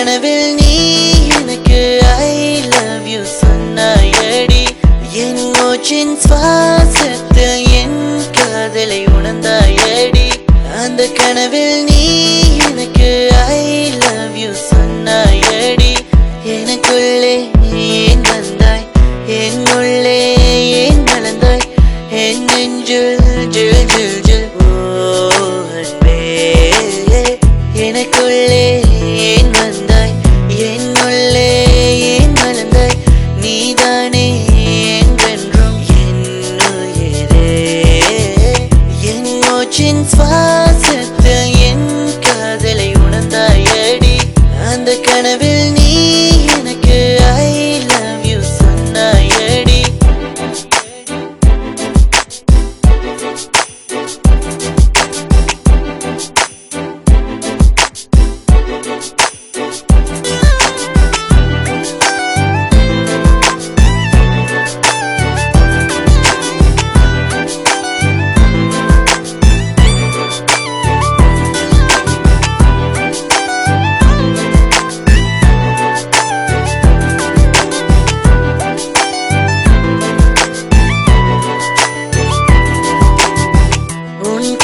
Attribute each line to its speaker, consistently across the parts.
Speaker 1: கனவில் நீ எனக்கு I love you சொன்னாயடி என் மூச்சின் சுவாசத்தில் என் காதலை உணர்ந்தாயடி அந்த கனவில் நீ எனக்கு I love you சொன்னாயடி எனக்குள்ளே ஏன் வந்தாய் என்னுள்ளே ஏன் மலர்ந்தாய் என் நெஞ்சில் ஜில் ஜில் ஜில் ஓ அன்பே எனக்குள்ளே ஏன் வந்தாய் என்னுள்ளே ஏன் மலர்ந்தாய் நீதானே என்றென்றும் என் உயிரே என் மூச்சின் சுவாசத்தில் என் காதலை உணர்ந்தாயடி அந்த கனவில் நீ எனக்கு I love you சொன்னாயடி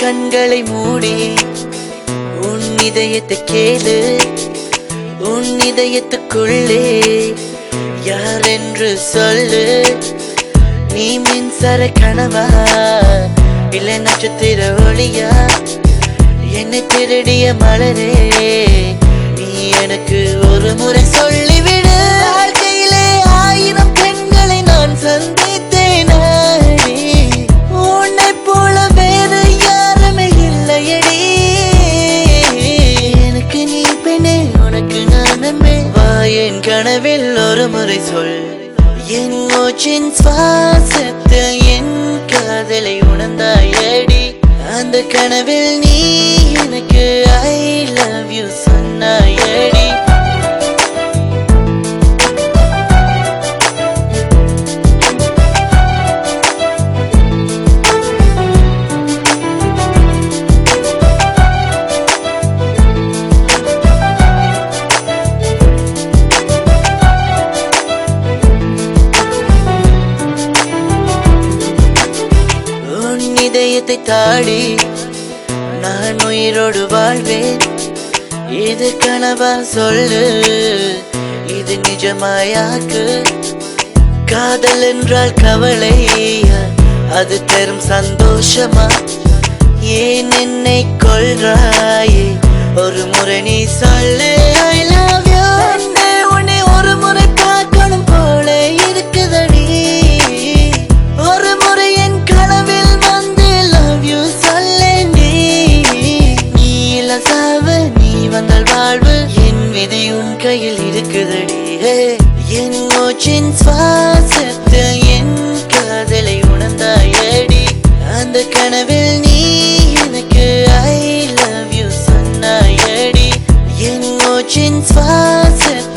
Speaker 1: கண்களை மூடி உன் இதயத்தை கேளு உன் இதயத்துக்குள்ளே யார் என்று சொல்லு நீ மின்சார கனவா இல்லை நட்சத்திர ஒளியா என்னை திருடிய மலரே நீ எனக்கு ஒரு முறை சொல்லிவிடு வாழ்க்கையிலே 1000 பெண்களை நான் சந்தித்தேன் உன்னை போல வேறு என் கனவில் ஒரு முறை சொல் என் மூச்சின் சுவாசத்தில் என் காதலை உணர்ந்தாயடி அந்த கனவில் நீ எனக்கு I love you சொன்னாயடி இதயத்தை தாடி நான் உயிரோடு வாழ்வேன் இது கனவா சொல்லு இது நிஜமாயாக்கு காதல் என்றால் கவலை அது தரும் சந்தோஷமா ஏன் என்னை கொள்றாயே ஒரு முறை நீ சொல்லு I love you உன்னை ஒரு முறை பார்க்கணும் போல இருக்குதடி ஒரு முறை என் கனவில் நீ வந்தால் வாழ்வு என் விதி உன் கையில் இருக்குதடி என் மூச்சின் சுவாசத்தில் என் காதலை உணர்ந்தாயடி அந்த கனவில் நீ எனக்கு I love you சொன்னாயடி என் மூச்சின் சுவாசத்தில்